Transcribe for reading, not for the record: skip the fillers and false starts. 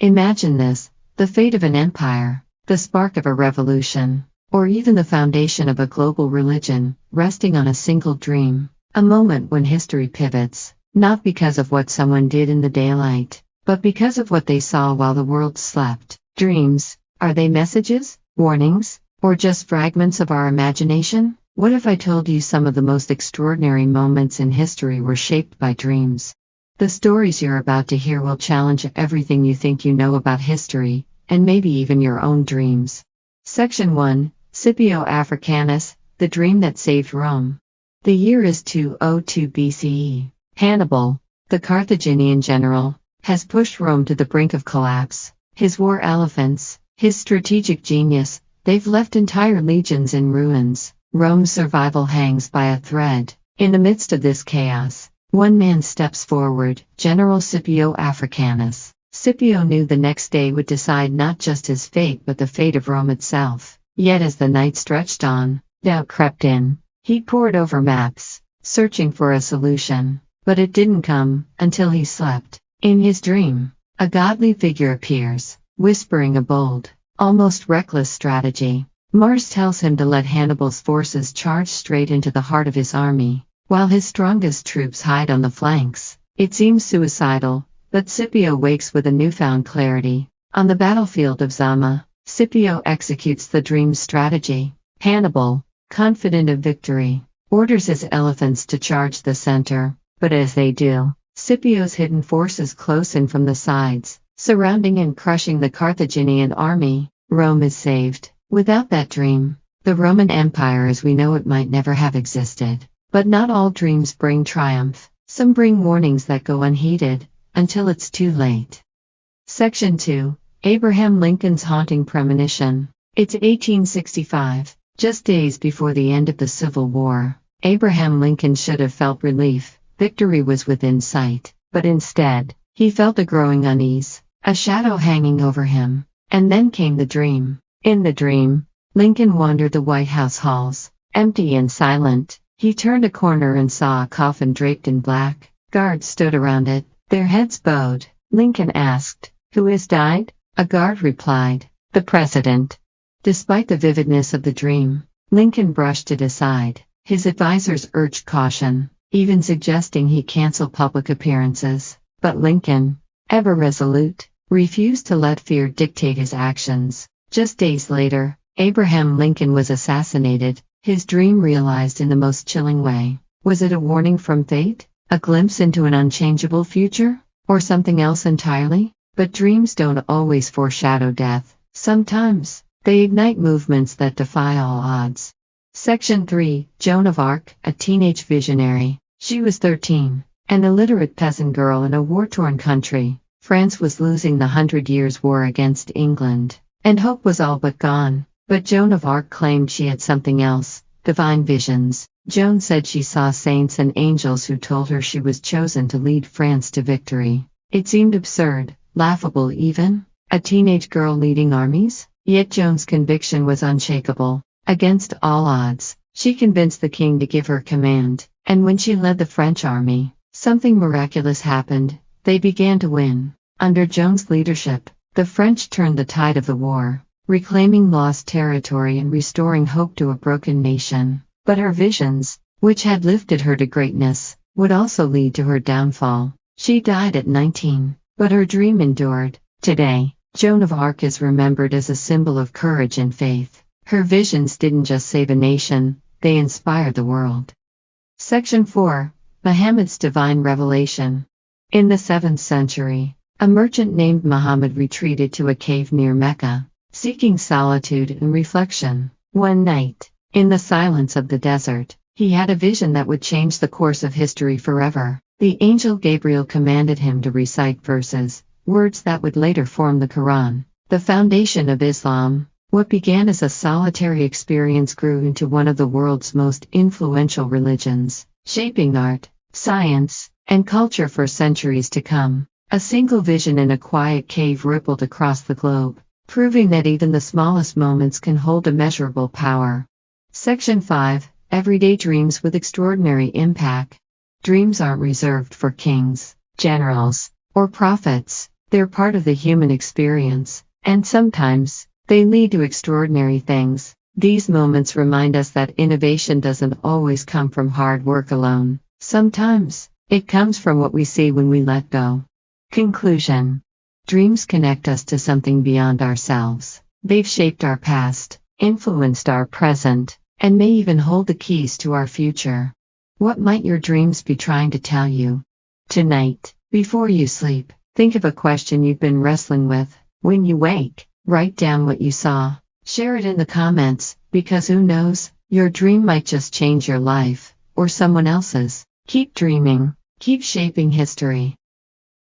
Imagine this: the fate of an empire, the spark of a revolution, or even the foundation of a global religion, resting on a single dream. A moment when history pivots, not because of what someone did in the daylight, but because of what they saw while the world slept. Dreams, are they messages, warnings, or just fragments of our imagination? What if I told you some of the most extraordinary moments in history were shaped by dreams? The stories you're about to hear will challenge everything you think you know about history, and maybe even your own dreams. Section 1, Scipio Africanus, the dream that saved Rome. The year is 202 BCE. Hannibal, the Carthaginian general, has pushed Rome to the brink of collapse. His war elephants, his strategic genius, they've left entire legions in ruins. Rome's survival hangs by a thread. In the midst of this chaos, one man steps forward, General Scipio Africanus. Scipio knew the next day would decide not just his fate but the fate of Rome itself. Yet as the night stretched on, doubt crept in. He pored over maps, searching for a solution, but it didn't come until he slept. In his dream, a godly figure appears, whispering a bold, almost reckless strategy. Mars tells him to let Hannibal's forces charge straight into the heart of his army, while his strongest troops hide on the flanks. It seems suicidal, but Scipio wakes with a newfound clarity. On the battlefield of Zama, Scipio executes the dream's strategy. Hannibal, confident of victory, orders his elephants to charge the center, but as they do, Scipio's hidden forces close in from the sides, surrounding and crushing the Carthaginian army. Rome is saved. Without that dream, the Roman Empire as we know it might never have existed. But not all dreams bring triumph. Some bring warnings that go unheeded, until it's too late. Section 2, Abraham Lincoln's haunting premonition. It's 1865, just days before the end of the Civil War. Abraham Lincoln should have felt relief. Victory was within sight. But instead, he felt a growing unease, a shadow hanging over him. And then came the dream. In the dream, Lincoln wandered the White House halls, empty and silent. He turned a corner and saw a coffin draped in black. Guards stood around it, their heads bowed. Lincoln asked, "Who has died?" A guard replied, "The President." Despite the vividness of the dream, Lincoln brushed it aside. His advisors urged caution, even suggesting he cancel public appearances. But Lincoln, ever resolute, refused to let fear dictate his actions. Just days later, Abraham Lincoln was assassinated, his dream realized in the most chilling way. Was it a warning from fate? A glimpse into an unchangeable future? Or something else entirely? But dreams don't always foreshadow death. Sometimes, they ignite movements that defy all odds. Section 3, Joan of Arc, a teenage visionary. She was 13, an illiterate peasant girl in a war-torn country. France was losing the 100 Years' War against England, and hope was all but gone. But Joan of Arc claimed she had something else, divine visions. Joan said she saw saints and angels who told her she was chosen to lead France to victory. It seemed absurd, laughable even. A teenage girl leading armies? Yet Joan's conviction was unshakable. Against all odds, she convinced the king to give her command, and when she led the French army, something miraculous happened. They began to win. Under Joan's leadership, the French turned the tide of the war, reclaiming lost territory and restoring hope to a broken nation. But her visions, which had lifted her to greatness, would also lead to her downfall. She died at 19, but her dream endured. Today, Joan of Arc is remembered as a symbol of courage and faith. Her visions didn't just save a nation, they inspired the world. Section 4, Muhammad's divine revelation. In the 7th century, a merchant named Muhammad retreated to a cave near Mecca, seeking solitude and reflection. One night, in the silence of the desert, he had a vision that would change the course of history forever. The angel Gabriel commanded him to recite verses, words that would later form the Quran, the foundation of Islam. What began as a solitary experience grew into one of the world's most influential religions, shaping art, science, and culture for centuries to come. A single vision in a quiet cave rippled across the globe, proving that even the smallest moments can hold immeasurable power. Section 5, Everyday Dreams with Extraordinary Impact. Dreams aren't reserved for kings, generals, or prophets. They're part of the human experience, and sometimes, they lead to extraordinary things. These moments remind us that innovation doesn't always come from hard work alone. Sometimes, it comes from what we see when we let go. Conclusion. Dreams connect us to something beyond ourselves. They've shaped our past, influenced our present, and may even hold the keys to our future. What might your dreams be trying to tell you? Tonight, before you sleep, think of a question you've been wrestling with. When you wake, write down what you saw. Share it in the comments, because who knows, your dream might just change your life, or someone else's. Keep dreaming, keep shaping history.